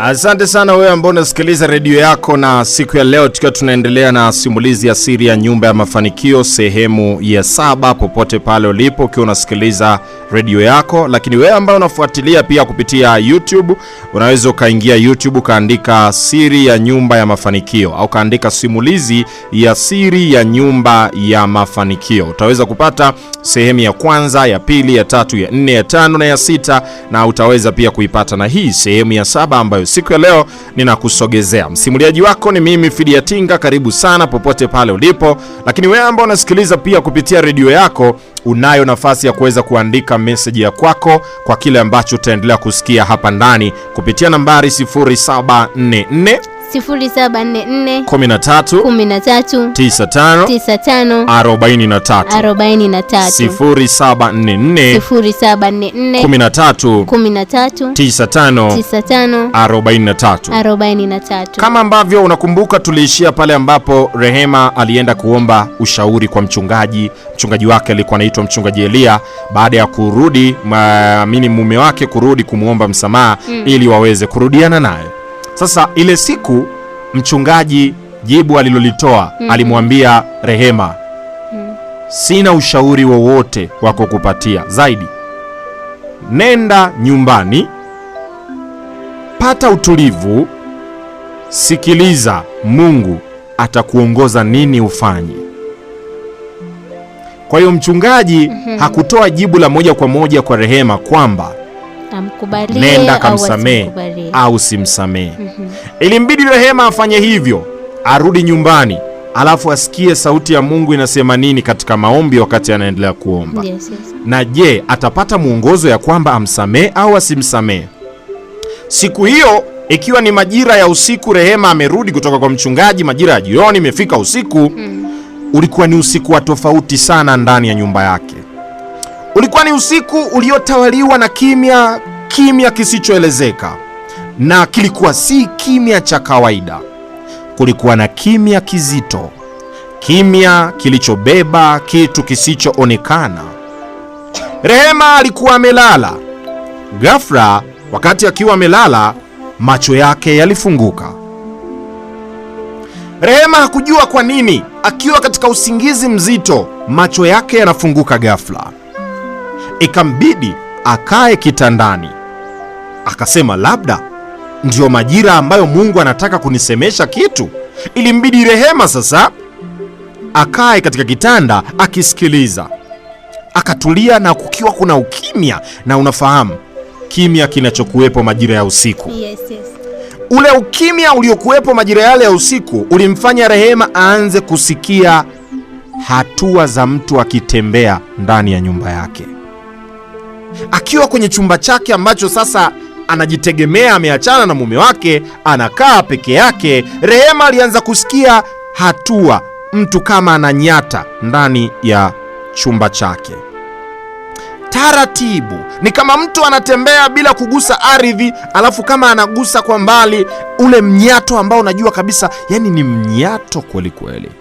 Asante sana wewe ambao unasikiliza redio yako, na siku ya leo tukiwa tunaendelea na simulizi ya siri ya nyumba ya mafanikio sehemu ya 7. Popote pale ulipo ukiwa unasikiliza redio yako, lakini wewe ambao unafuatilia pia kupitia YouTube, unaweza ukaingia YouTube kaandika siri ya nyumba ya mafanikio au kaandika simulizi ya siri ya nyumba ya mafanikio. Utaweza kupata sehemu ya kwanza, ya pili, ya tatu, ya 4, ya 5 na ya 6, na utaweza pia kuipata na hii sehemu ya 7 ambayo siku ya leo ninakusogezea. Msimuliaji wako ni mimi Fidia Tinga. Karibu sana popote pale ulipo, lakini wewe ambao unasikiliza pia kupitia redio yako, unayo nafasi ya kuweza kuandika message ya kwako kwa kile ambacho utaendelea kusikia hapa ndani kupitia nambari 0744 0744 13 95 43 0744 13 95 43. Kama ambavyo unakumbuka, tuliishia pale ambapo Rehema alienda kuomba ushauri kwa mchungaji wake alikuwa anaitwa mchungaji Elia, baada ya kurudi mume wake kurudi kumuomba msamaha ili waweze kurudiana naye. Sasa ile siku mchungaji jibu alilolitoa, alimwambia Rehema, sina ushauri wowote wa kukupatia zaidi. Nenda nyumbani, pata utulivu, sikiliza Mungu atakuongoza nini ufanye. Kwa hiyo mchungaji hakutoa jibu la moja kwa moja kwa Rehema kwamba nenda kamsamee au simsamee. Ilimbidi Rehema afanye hivyo, arudi nyumbani, alafu asikie sauti ya Mungu inasema nini katika maombi wakati anaendelea kuomba. Na je, atapata mwongozo ya kwamba amsamee au asimsamee? Siku hiyo ikiwa ni majira ya usiku, Rehema amerudi kutoka kwa mchungaji majira ya jioni, imefika usiku. Ulikuwa ni usiku wa tofauti sana ndani ya nyumba yake. Ulikuwa ni usiku uliotawaliwa na kimya kisichoelezeka, na kilikuwa si kimya cha kawaida. Kulikuwa na kimya kizito, kimya kilichobeba kitu kisichoonekana. Rehema alikuwa amelala. Ghafla, wakati akiwa amelala, macho yake yalifunguka. Rehema hakujua kwa nini, akiwa katika usingizi mzito, macho yake yanafunguka ghafla. Ikambidi akae kitandani. Akasema labda ndio majira ambayo Mungu anataka kunisemesha kitu. Ilimbidi Rehema sasa akae katika kitanda akisikiliza. Akatulia, na kukiwa kuna ukimya, na unafahamu kimya kinachokuwepo majira ya usiku. Yes. Ule ukimya uliokuwepo majira yale ya usiku ulimfanya Rehema aanze kusikia hatua za mtu akitembea ndani ya nyumba yake. Akiwa kwenye chumba chake ambacho sasa anajitegemea, ameachana na mume wake, anakaa peke yake, Rehema alianza kusikia hatua, mtu kama ananyata ndani ya chumba chake. Taratibu, ni kama mtu anatembea bila kugusa ardhi, alafu kama anagusa kwa mbali, ule mnyato ambao unajua kabisa, yani ni mnyato kweli kweli.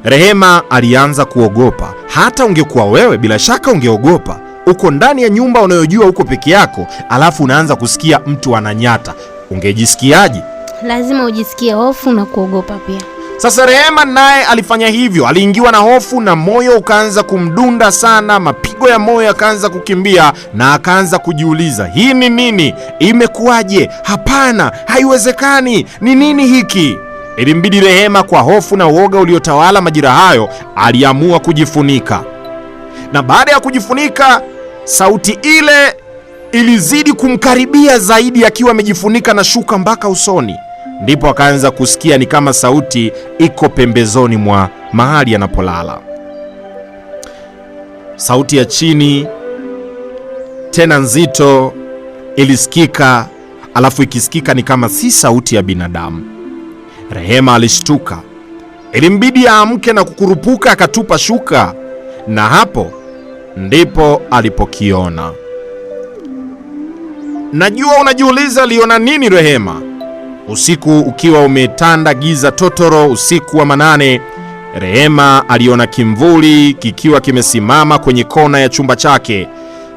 Rehema alianza kuogopa. Hata ungekuwa wewe, bila shaka ungeogopa. Uko ndani ya nyumba unayojua uko peke yako, alafu unaanza kusikia mtu ananyata. Ungejisikiaje? Lazima ujisikie hofu na kuogopa pia. Sasa Rehema naye alifanya hivyo, aliingiwa na hofu na moyo ukaanza kumdunda sana, mapigo ya moyo yakaanza kukimbia, na akaanza kujiuliza, hii ni nini? Imekuwaje? Hapana, haiwezekani. Ni nini hiki? Ilimbidi Rehema, kwa hofu na uoga uliotawala majira hayo, aliamua kujifunika. Na baada ya kujifunika, sauti ile ilizidi kumkaribia zaidi, akiwa amejifunika na shuka mpaka usoni. Ndipo akaanza kusikia ni kama sauti iko pembezoni mwa mahali anapolala. Sauti ya chini tena nzito ilisikika, alafu ikisikika ni kama si sauti ya binadamu. Rehema alishtuka. Ilimbidi aamke na kukurupuka, akatupa shuka, na hapo ndipo alipokiona. Najua unajiuliza aliona nini Rehema. Usiku ukiwa umetanda giza totoro, usiku wa manane, Rehema aliona kimvuli kikiwa kimesimama kwenye kona ya chumba chake.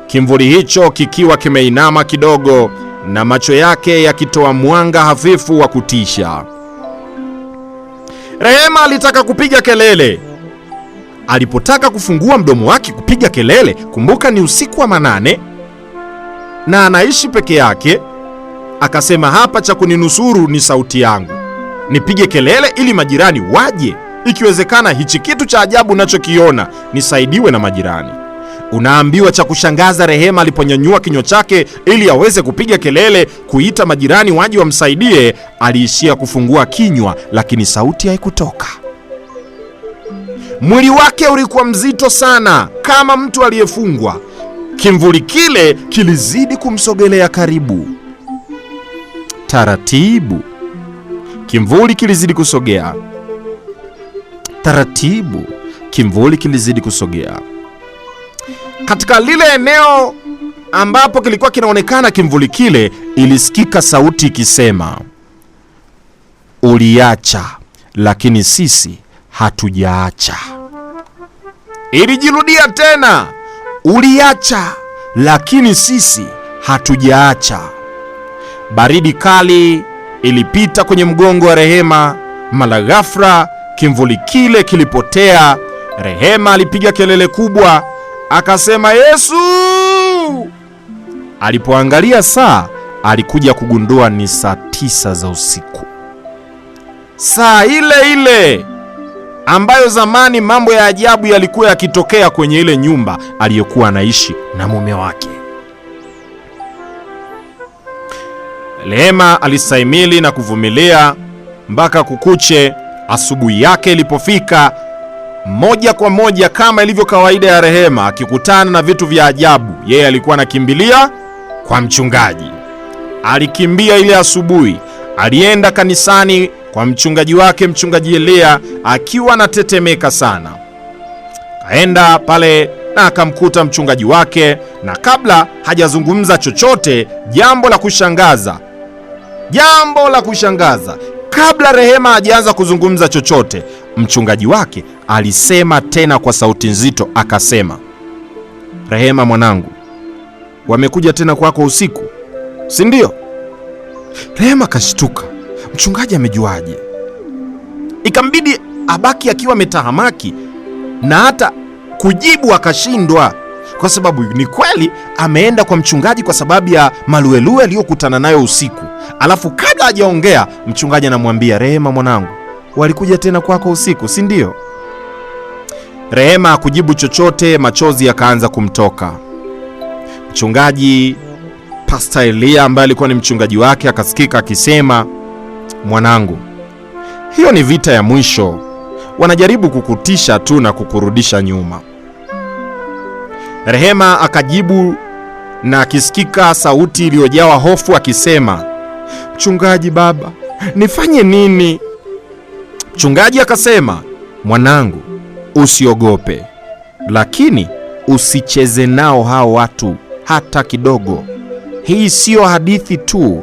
Kimvuli hicho kikiwa kimeinama kidogo, na macho yake yakitoa mwanga hafifu wa kutisha. Rehema alitaka kupiga kelele. Alipotaka kufungua mdomo wake kupiga kelele, kumbuka ni usiku wa manane na anaishi peke yake, akasema, hapa cha kuninusuru ni sauti yangu. Nipige kelele ili majirani waje. Ikiwezekana hichi kitu cha ajabu nachokiona nisaidiwe na majirani. Unaambiwa cha kushangaza, Rehema aliponyanyua kinywa chake ili aweze kupiga kelele kuita majirani waje wamsaidie, aliishia kufungua kinywa, lakini sauti haikutoka. Mwili wake ulikuwa mzito sana, kama mtu aliyefungwa. Kimvuli kile kilizidi kumsogelea karibu. Taratibu, kimvuli kilizidi kusogea. Taratibu, kimvuli kilizidi kusogea. Katika lile eneo ambapo kilikuwa kinaonekana kimvuli kile, ilisikika sauti ikisema, uliacha, lakini sisi hatujaacha. Ilijirudia tena, uliacha, lakini sisi hatujaacha. Baridi kali ilipita kwenye mgongo wa Rehema. Mara ghafla kimvuli kile kilipotea. Rehema alipiga kelele kubwa, akasema, Yesu! Alipoangalia saa, alikuja kugundua ni saa 9 za usiku. Saa ile ile ambayo zamani mambo ya ajabu yalikuwa yakitokea kwenye ile nyumba aliyokuwa anaishi na mume wake. Rehema alistahimili na kuvumilia mpaka kukuche. Asubuhi yake ilipofika, moja kwa moja kama ilivyo kawaida ya Rehema, akikutana na vitu vya ajabu, yeye alikuwa anakimbilia kwa mchungaji. Alikimbia ile asubuhi, alienda kanisani kwa mchungaji wake, mchungaji Elia, akiwa anatetemeka sana. Kaenda pale na akamkuta mchungaji wake, na kabla hajazungumza chochote, jambo la kushangaza, kabla Rehema hajaanza kuzungumza chochote, mchungaji wake alisema tena kwa sauti nzito, akasema, Rehema mwanangu, wamekuja tena kwako usiku, si ndio? Rehema kashtuka, mchungaji amejuaje? Ikambidi abaki akiwa ametahamaki na hata kujibu akashindwa, kwa sababu ni kweli ameenda kwa mchungaji kwa sababu ya maluelue aliyokutana nayo usiku. Alafu kabla hajaongea, mchungaji anamwambia, Rehema mwanangu, walikuja tena kwako usiku, si ndio? Rehema hakujibu chochote, machozi yakaanza kumtoka. Mchungaji Pastor Elia ambaye alikuwa ni mchungaji wake akasikika akisema, mwanangu, hiyo ni vita ya mwisho. Wanajaribu kukutisha tu na kukurudisha nyuma. Rehema akajibu na akisikika sauti iliyojawa hofu akisema, mchungaji baba, nifanye nini? Mchungaji akasema, mwanangu, usiogope, lakini usicheze nao hao watu hata kidogo. Hii siyo hadithi tu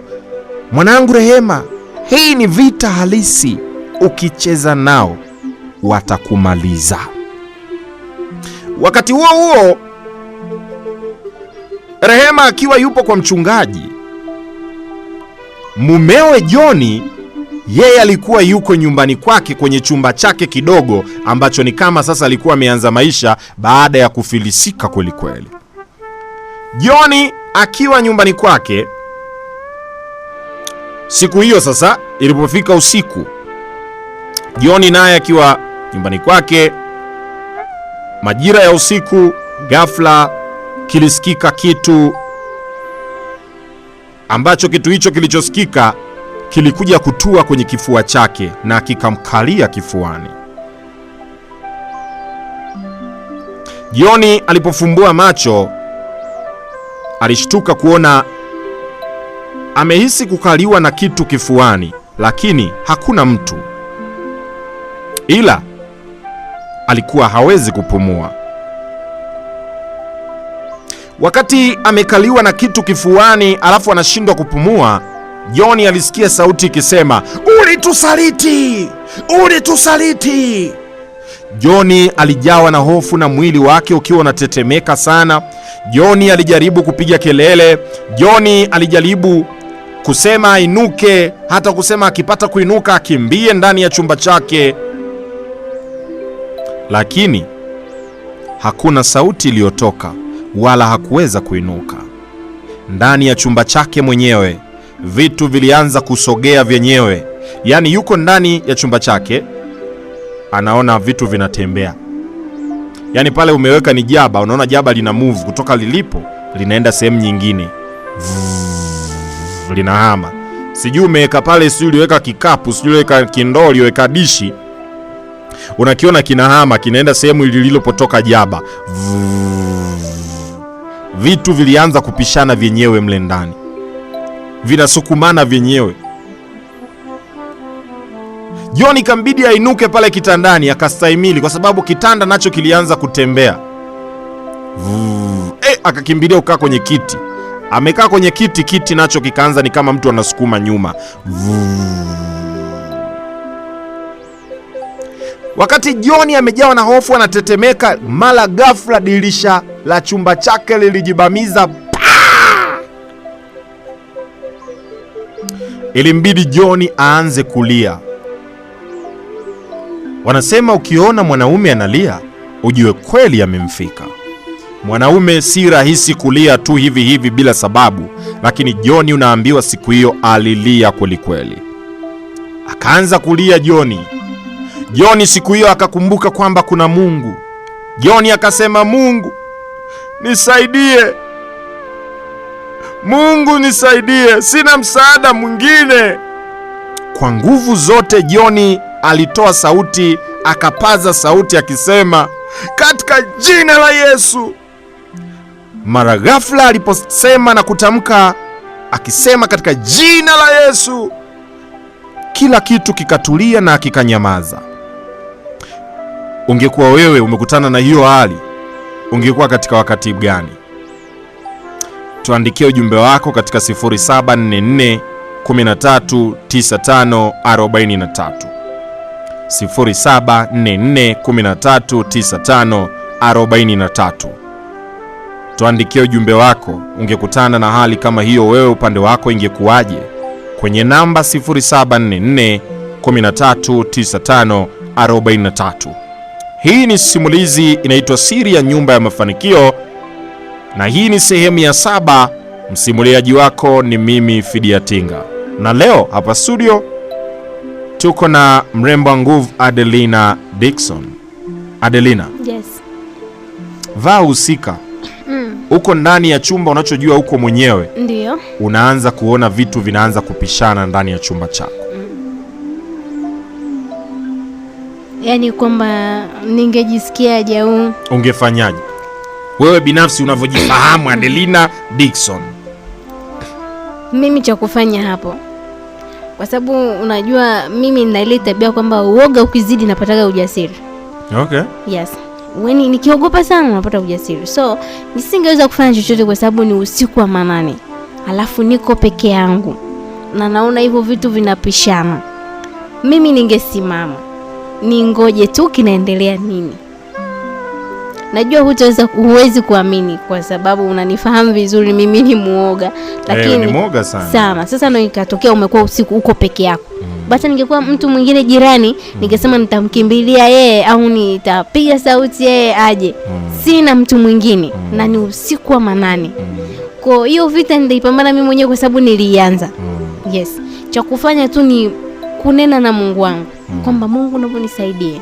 mwanangu Rehema, hii ni vita halisi. Ukicheza nao watakumaliza. Wakati huo huo, Rehema akiwa yupo kwa mchungaji, mumewe Joni, yeye alikuwa yuko nyumbani kwake kwenye chumba chake kidogo ambacho ni kama sasa alikuwa ameanza maisha baada ya kufilisika kweli kweli. Joni akiwa nyumbani kwake, siku hiyo sasa ilipofika usiku, Joni naye akiwa nyumbani kwake, majira ya usiku, ghafla kilisikika kitu ambacho kitu hicho kilichosikika kilikuja kutua kwenye kifua chake na kikamkalia kifuani. Joni alipofumbua macho, alishtuka kuona amehisi kukaliwa na kitu kifuani, lakini hakuna mtu, ila alikuwa hawezi kupumua. Wakati amekaliwa na kitu kifuani alafu anashindwa kupumua, Joni alisikia sauti ikisema, ulitusaliti, ulitusaliti. Joni alijawa na hofu na mwili wake ukiwa unatetemeka sana. Joni alijaribu kupiga kelele. Joni alijaribu kusema ainuke, hata kusema akipata kuinuka akimbie ndani ya chumba chake. Lakini hakuna sauti iliyotoka wala hakuweza kuinuka. Ndani ya chumba chake mwenyewe vitu vilianza kusogea vyenyewe. Yaani yuko ndani ya chumba chake, anaona vitu vinatembea. Yaani pale umeweka ni jaba, unaona jaba lina move kutoka lilipo linaenda sehemu nyingine. Linahama. Sijui umeweka pale, sijui uliweka kikapu, sijui uliweka kindoo, uliweka dishi. Unakiona kinahama, kinaenda sehemu lililopotoka jaba. Vitu vilianza kupishana vyenyewe mle ndani. Vinasukumana vyenyewe. John ikambidi ainuke pale kitandani akastahimili, kwa sababu kitanda nacho kilianza kutembea. Akakimbilia kukaa kwenye kiti. Amekaa kwenye kiti, kiti nacho kikaanza ni kama mtu anasukuma nyuma. Wakati John amejawa na hofu anatetemeka, mara ghafla dirisha la chumba chake lilijibamiza. Ilimbidi John aanze kulia. Wanasema ukiona mwanaume analia, ujue kweli amemfika. Mwanaume si rahisi kulia tu hivi hivi bila sababu, lakini John unaambiwa siku hiyo alilia kweli kweli. Akaanza kulia John. John siku hiyo akakumbuka kwamba kuna Mungu. John akasema, Mungu nisaidie. Mungu nisaidie, sina msaada mwingine. Kwa nguvu zote John alitoa sauti, akapaza sauti akisema, katika jina la Yesu. Mara ghafla aliposema na kutamka akisema katika jina la Yesu, kila kitu kikatulia na kikanyamaza. Ungekuwa wewe umekutana na hiyo hali, ungekuwa katika wakati gani? Tuandikie ujumbe wako katika 0744 139543. 0744 139543. Tuandikie ujumbe wako, ungekutana na hali kama hiyo, wewe upande wako ingekuwaje? Kwenye namba 0744 139543. Hii ni simulizi inaitwa Siri ya Nyumba ya Mafanikio, na hii ni sehemu ya 7. Msimuliaji wako ni mimi Fidia Tinga, na leo hapa studio tuko na mrembo wa nguvu Adelina Dickson. Adelina. Yes. Vaa husika. Uko ndani ya chumba unachojua uko mwenyewe. Ndio. Unaanza kuona vitu vinaanza kupishana ndani ya chumba chako. Yaani kwamba ningejisikiaje au ungefanyaje? Wewe binafsi unavyojifahamu Adelina Dickson. Mimi cha kufanya hapo, kwa sababu unajua mimi nina ile tabia kwamba uoga ukizidi napataga ujasiri. Okay. Yes. When nikiogopa sana napata ujasiri. So, nisingeweza kufanya chochote kwa sababu ni usiku wa manane. Alafu niko peke yangu. Na naona hivyo vitu vinapishana. Mimi ningesimama. Ningoje tu kinaendelea nini. Najua huwezi kuamini kwa sababu unanifahamu vizuri, mimi ni muoga. Lakini ni muoga sana. Sana. Sasa ndio ikatokea umekuwa usiku uko peke yako. Basi ningekuwa mtu mwingine jirani, ningesema nitamkimbilia yeye au nitapiga sauti yeye aje. Sina mtu mwingine na ni usiku wa manane. Kwa hiyo vita nitaipambana mimi mwenyewe kwa sababu nilianza. Yes. Cha kufanya tu ni kunena na Mungu wangu kwamba Mungu naomba nisaidie.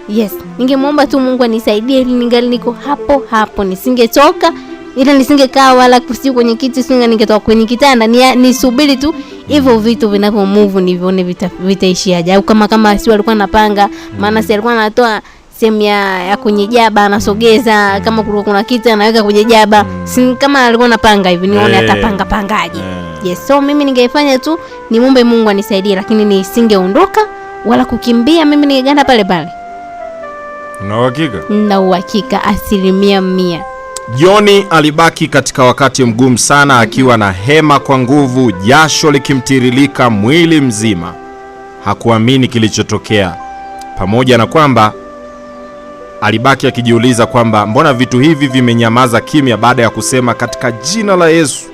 Yes. Ningemwomba tu Mungu anisaidie ili ningali niko hapo hapo, nisingetoka, ila nisingekaa wala kusiku kwenye kiti, ningetoka kwenye kitanda, nisubiri tu hivyo vitu vinapo move nivione vitaishiaje. Au kama si walikuwa napanga, maana si alikuwa anatoa sehemu ya kwenye jaba anasogeza, kama kuna kitu anaweka kwenye jaba, si kama alikuwa anapanga hivi nione atapanga pangaje. Yes, so mimi ningefanya tu nimuombe Mungu anisaidie, lakini nisingeondoka wala kukimbia, mimi ningeganda pale pale. Una uhakika? Na uhakika 100%. John alibaki katika wakati mgumu sana, akiwa na hema kwa nguvu, jasho likimtiririka mwili mzima. Hakuamini kilichotokea, pamoja na kwamba alibaki akijiuliza kwamba mbona vitu hivi vimenyamaza kimya baada ya kusema katika jina la Yesu.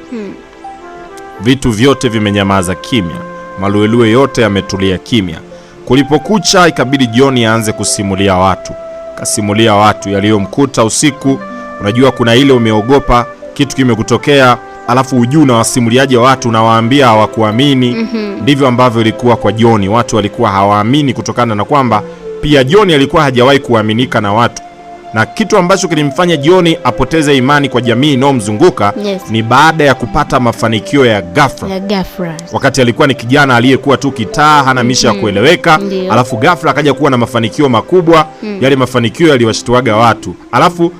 vitu vyote vimenyamaza kimya, maluelue yote yametulia kimya. Kulipokucha ikabidi John aanze kusimulia watu. Kasimulia watu yaliyomkuta usiku. Unajua kuna ile umeogopa kitu kimekutokea, alafu ujuu na wasimuliaji wa watu unawaambia hawakuamini. Ndivyo ambavyo ilikuwa kwa John. Watu walikuwa hawaamini kutokana na kwamba pia John alikuwa hajawahi kuaminika na watu. Na kitu ambacho kilimfanya John apoteze imani kwa jamii inayomzunguka ni baada ya kupata mafanikio ya ghafla. Wakati alikuwa ni kijana aliyekuwa tu kitaa, hana misha ya kueleweka, alafu ghafla akaja kuwa na mafanikio makubwa. Yale mafanikio yaliwashtuaga watu. Alafu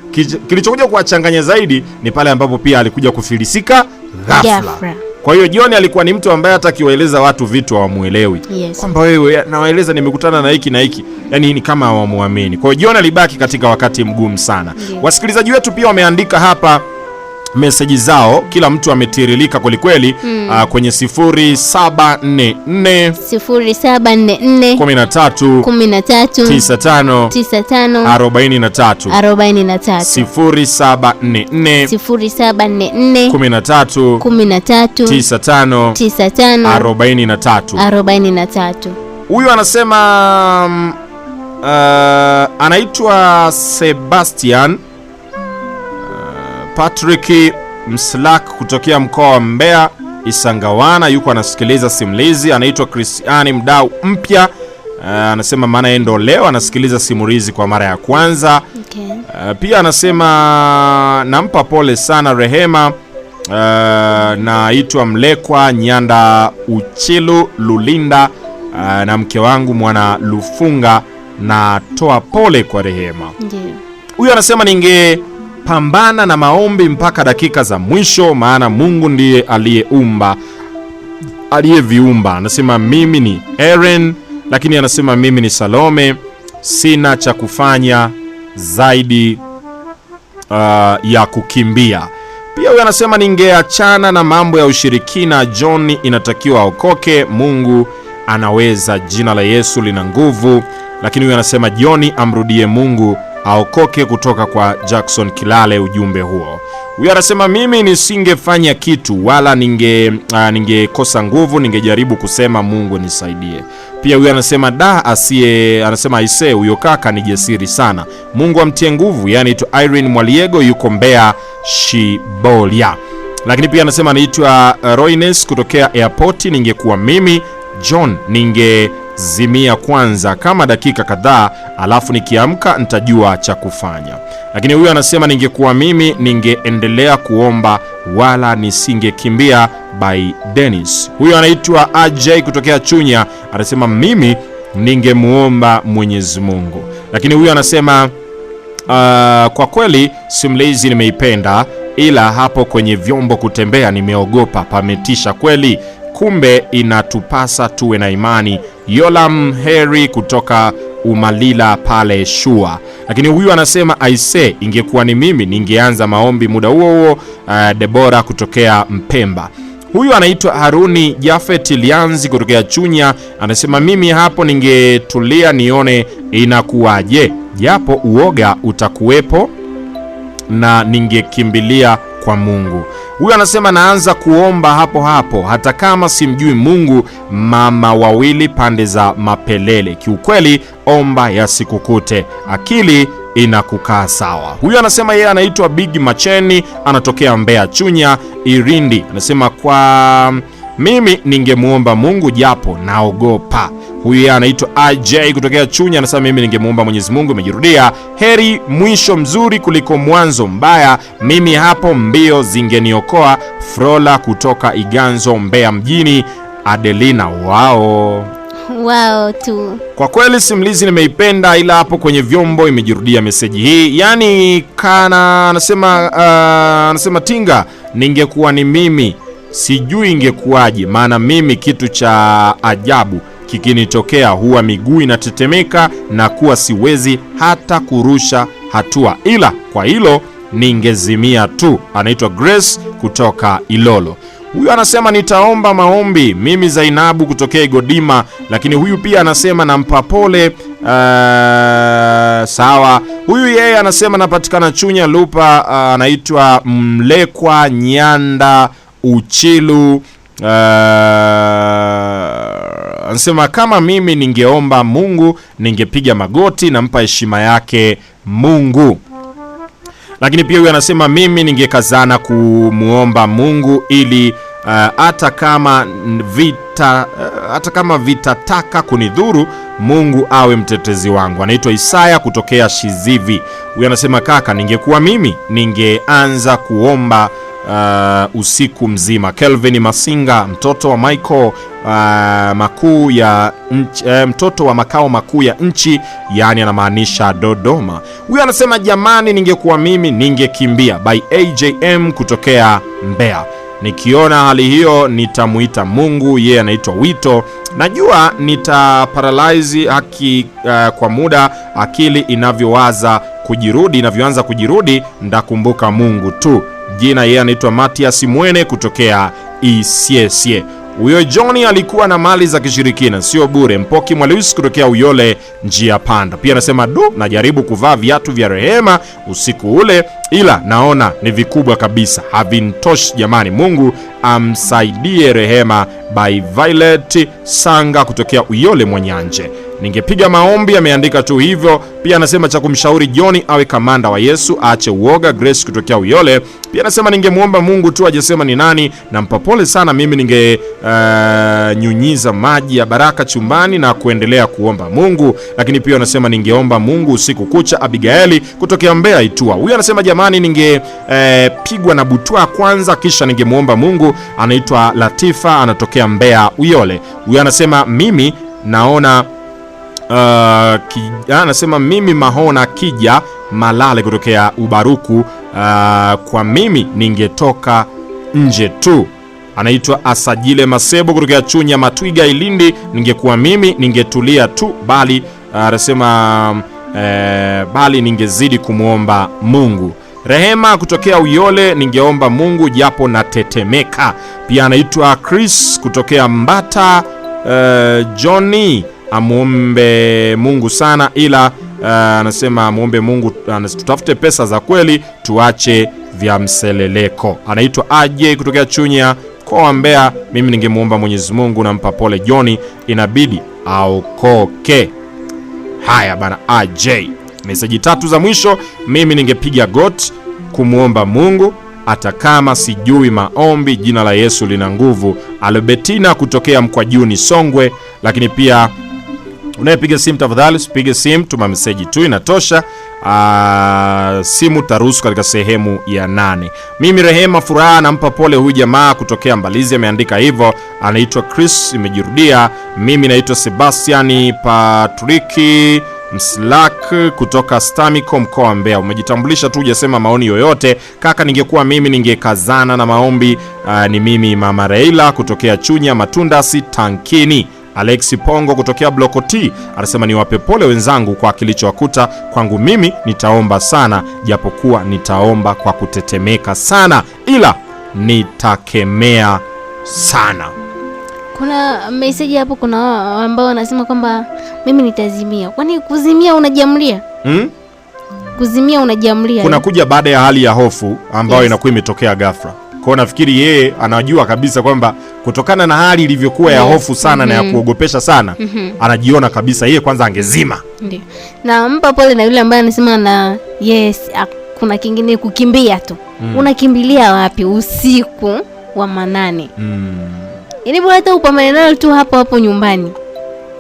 kilichokuja kuwachanganya zaidi ni pale ambapo pia alikuja kufilisika ghafla. Kwa hiyo John alikuwa ni mtu ambaye hata akiwaeleza watu vitu hawamuelewi. Kwamba wewe nawaeleza nimekutana na hiki na hiki, yani ni kama hawamuamini. Kwa hiyo John alibaki katika wakati mgumu sana. Wasikilizaji wetu pia wameandika hapa meseji zao, kila mtu ametiririka kweli kweli. Kwenye 0744 13 95 43 0744 13 95 43. Huyu anasema anaitwa Sebastian Patrick Mslak kutokea mkoa wa Mbeya Isangawana, yuko anasikiliza simulizi. Anaitwa Christiani, mdau mpya. Anasema maana yeye ndo leo anasikiliza simulizi kwa mara ya kwanza. Pia anasema nampa pole sana Rehema. Naitwa Mlekwa Nyanda Uchilu Lulinda, na mke wangu Mwana Lufunga, na toa pole kwa Rehema. Huyu anasema ningepambana na maombi mpaka dakika za mwisho, maana Mungu ndiye aliyeviumba. Anasema mimi ni Aaron, lakini anasema mimi ni Salome, sina cha kufanya zaidi ya kukimbia. Pia huyu anasema ningeachana na mambo ya ushirikina. John inatakiwa aokoke, Mungu anaweza, jina la Yesu lina nguvu. Lakini huyu anasema John amrudie Mungu, aokoke, kutoka kwa Jackson Kilale ujumbe huo. Huyu anasema mimi nisingefanya kitu wala ningekosa nguvu, ningejaribu kusema Mungu nisaidie. Pia huyu anasema anasema aisee, huyo kaka ni jasiri sana, Mungu amtie nguvu. Yani ito Irene Mwaliego, yuko Mbeya Shibolia. Lakini pia anasema anaitwa Roines kutokea airport, ningekuwa mimi John ningezimia kwanza kama dakika kadhaa, alafu nikiamka nitajua cha kufanya. Lakini huyu anasema ningekuwa mimi ningeendelea kuomba wala nisingekimbia, by Dennis. Huyu anaitwa AJ kutokea Chunya, anasema mimi ningemuomba Mwenyezi Mungu. Lakini huyu anasema kwa kweli simulizi nimeipenda, ila hapo kwenye vyombo kutembea nimeogopa, pametisha kweli. Kumbe inatupasa tuwe na imani. Yolam Heri kutoka Umalila pale Shua. Lakini huyu anasema aise, ingekuwa ni mimi ningeanza maombi muda huo. Debora kutokea Mpemba. Huyu anaitwa Haruni Jafet Lianzi kutokea Chunya, anasema mimi hapo ningetulia nione inakuwaje, japo uoga utakuwepo na ningekimbilia kwa Mungu. Huyu anasema naanza kuomba hapo hapo hata kama simjui Mungu. Mama wawili pande za Mapelele, kiukweli omba yasikukute, akili inakukaa sawa. Huyu anasema yeye anaitwa Big Macheni, anatokea Mbeya Chunya Irindi, anasema kwa mimi ningemuomba Mungu japo naogopa. Huyu anaitwa AJ kutokea Chunya, anasema mimi ningemuomba Mwenyezi Mungu. Imejirudia, heri mwisho mzuri kuliko mwanzo mbaya, mimi hapo mbio zingeniokoa. Frola kutoka Iganzo Mbeya mjini. Adelina, wow tu. Kwa kweli simulizi nimeipenda, ila hapo kwenye vyombo imejirudia meseji hii. Yani anasema Tinga, ningekuwa ni mimi sijui ingekuwaje, maana mimi kitu cha ajabu kikinitokea huwa miguu inatetemeka na kuwa siwezi hata kurusha hatua, ila kwa hilo ningezimia tu. Anaitwa Grace kutoka Ilolo. Huyu anasema nitaomba maombi mimi. Zainabu kutokea Igodima. Lakini huyu pia anasema nampa pole. Sawa. Huyu yeye anasema napatikana Chunya Lupa. Anaitwa Mlekwa Nyanda Uchilu anasema kama mimi ningeomba Mungu ningepiga magoti na mpa heshima yake Mungu. Lakini pia huyu anasema mimi ningekazana kumuomba Mungu ili hata kama vitataka kunidhuru Mungu awe mtetezi wangu. Anaitwa Isaya kutokea Shizivi. Huyu anasema kaka, ningekuwa mimi ningeanza kuomba usiku mzima. Kelvin Masinga, mtoto wa Michael mtoto wa makao makuu ya nchi, yani anamaanisha Dodoma. Huyu anasema jamani, ningekuwa mimi ningekimbia. By AJM kutokea Mbeya. Nikiona hali hiyo nitamuita Mungu. Yeye anaitwa Wito. Najua nitaparalyze kwa muda, akili inavyoanza kujirudi ndakumbuka Mungu tu. Jina yeye anaitwa Matias Mwene kutokea Isiesie. Huyo Johnny alikuwa na mali za kishirikina, sio bure. Mpoki Mwalewis kutokea Uyole njia panda. Pia anasema najaribu kuvaa viatu vya rehema usiku ule, ila naona ni vikubwa kabisa, havintoshi jamani. Mungu amsaidie Rehema. By Violet Sanga kutokea Uyole Mwanyanje. Ningepiga maombi, ameandika tu hivyo. Pia anasema cha kumshauri Johnny awe kamanda wa Yesu, aache uoga. Grace kutokea Uyole. Pia anasema ningemuomba Mungu tu, hajasema ni nani. Na mpapole sana, mimi nyunyiza maji ya baraka chumbani na kuendelea kuomba Mungu. Lakini pia anasema ningeomba Mungu usiku kucha. Abigaili kutokea Mbeya Itua. Huyu anasema jamani, ningepigwa na butwa kwanza kisha ningemuomba Mungu. Anaitwa Latifa, anatokea Mbeya Uyole. Huyu anasema mimi naona anasema mimi Mahona Kija Malale kutokea Ubaruku. Kwa mimi ningetoka nje tu. Anaitwa Asajile Masebo kutokea Chunya Matwiga Ilindi. Ningekuwa mimi ningetulia tu, bali anasema bali ningezidi kumuomba Mungu. Rehema kutokea Uyole, ningeomba Mungu japo natetemeka. Pia anaitwa Chris kutokea Mbata. Johnny amuombe Mungu sana, ila anasema amuombe Mungu tutafute pesa za kweli, tuache vya mseleleko. Anaitwa AJ kutokea Chunya kwa Mbeya. Mimi ningemuomba Mwenyezi Mungu, nampa pole Johnny, inabidi aokoke. Haya bana AJ. Meseji 3 za mwisho. Mimi ningepiga goti kumuomba Mungu hata kama sijui maombi, jina la Yesu lina nguvu. Albertina kutokea Mkwajuni Songwe. Lakini pia unayepiga simu tafadhali usipige simu, tuma meseji tu inatosha. Simu taruhusu katika sehemu ya 8. Mimi Rehema Furaha nampa pole huyu jamaa kutokea Mbalizi, ameandika hivyo. Anaitwa Chris, imejirudia. Mimi naitwa Sebastiani Patriki Mslak kutoka Stamico mkoa wa Mbeya. Umejitambulisha tu, hujasema maoni yoyote. Kaka, ningekuwa mimi ningekazana na maombi. Ni mimi Mama Reila kutokea Chunya Matunda Tankini. Alexi Pongo kutokea Bloko T anasema niwape pole wenzangu kwa kilichowakuta. Kwangu mimi nitaomba sana, japokuwa nitaomba kwa kutetemeka sana, ila nitakemea sana. Kuna message hapo, kuna ambao wanasema kwamba mimi nitazimia. Kwani kuzimia unajiamlia? Kuzimia unajiamlia. Kuna kuja baada ya hali ya hofu ambayo inakuwa imetokea ghafla. Kwa nafikiri yeye anajua kabisa kwamba kutokana na hali ilivyokuwa ya hofu sana na ya kuogopesha sana, anajiona kabisa yeye kwanza angezima. Ndio. Na mpa pole na yule ambaye anasema na kuna kingine kukimbia tu. Unakimbilia wapi usiku wa manane? Yaani bora hata upambane nalo tu hapo nyumbani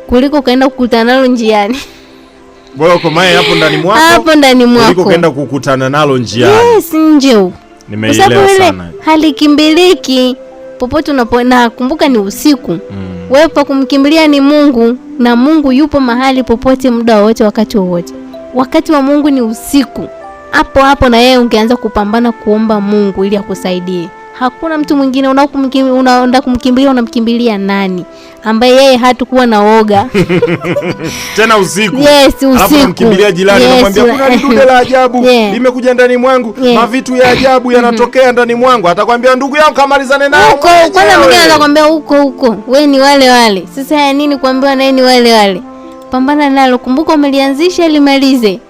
kuliko kaenda kukutana nalo njiani. Bora uko mae hapo ndani mwako. Hapo ndani mwako. Kuliko kaenda kukutana nalo njiani. Yes, nje huko. Nimeelewa sana. Halikimbiliki popote unapoenda. Kumbuka ni usiku. Wewe pa kumkimbilia ni Mungu, na Mungu yupo mahali popote muda wote, wakati wowote. Wakati wa Mungu ni usiku. Hapo na yeye ungeanza kupambana kuomba Mungu ili akusaidie. Hakuna mtu mwingine unaenda kumkimbilia, unamkimbilia nani? Ambaye yeye hatakuwa na woga. Tena usiku. Yes, usiku. Alafu unamkimbilia jirani, unamwambia kuna dude la ajabu limekuja ndani mwangu. Mavitu ya ajabu yanatokea ndani mwangu. Atakwambia ndugu yangu kamalizane nao. Huko kwanza mwingine anakuambia huko. Wewe ni wale. Sasa ya nini kuambiwa naye ni wale? Pambana nalo. Kumbuka umelianzisha, limalize.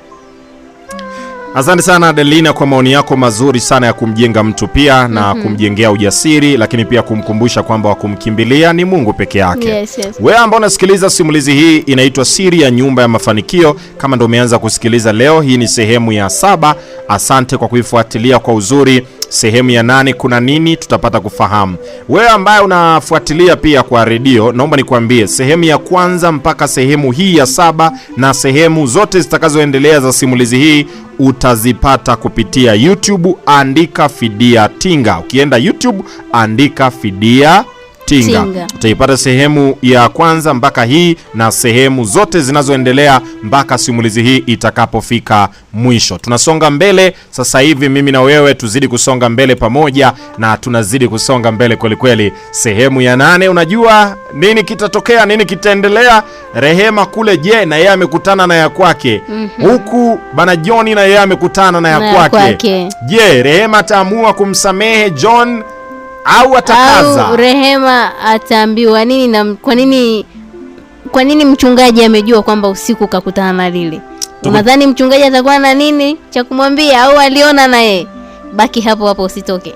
Asante sana Adelina kwa maoni yako mazuri sana ya kumjenga mtu pia na kumjengea ujasiri, lakini pia kumkumbusha kwamba wakumkimbilia ni Mungu peke yake. Yes. Wewe ambao unasikiliza simulizi hii inaitwa Siri ya Nyumba ya Mafanikio. Kama ndio umeanza kusikiliza leo, hii ni sehemu ya 7. Asante kwa kuifuatilia kwa uzuri. Sehemu ya 8 kuna nini tutapata kufahamu. Wewe ambaye unafuatilia pia kwa redio, naomba nikwambie sehemu ya 1 mpaka sehemu hii ya 7 na sehemu zote zitakazoendelea za simulizi hii utazipata kupitia YouTube. Andika Fidia Tinga. Ukienda YouTube andika Fidia Tinga. Utaipata sehemu ya 1 mpaka hii na sehemu zote zinazoendelea mpaka simulizi hii itakapofika mwisho. Tunasonga mbele sasa hivi, mimi na wewe tuzidi kusonga mbele pamoja, na tunazidi kusonga mbele kweli kweli. Sehemu ya 8, unajua nini kitatokea, nini kitaendelea? Rehema kule, je, na yeye amekutana na ya kwake. Huku bana John na yeye amekutana na ya kwake. Je, Rehema ataamua kumsamehe John au atakaza? Au Rehema ataambiwa nini na kwa nini mchungaji amejua kwamba usiku kakutana na lile? Unadhani mchungaji atakuwa na nini cha kumwambia au aliona na yeye? Baki hapo hapo, usitoke.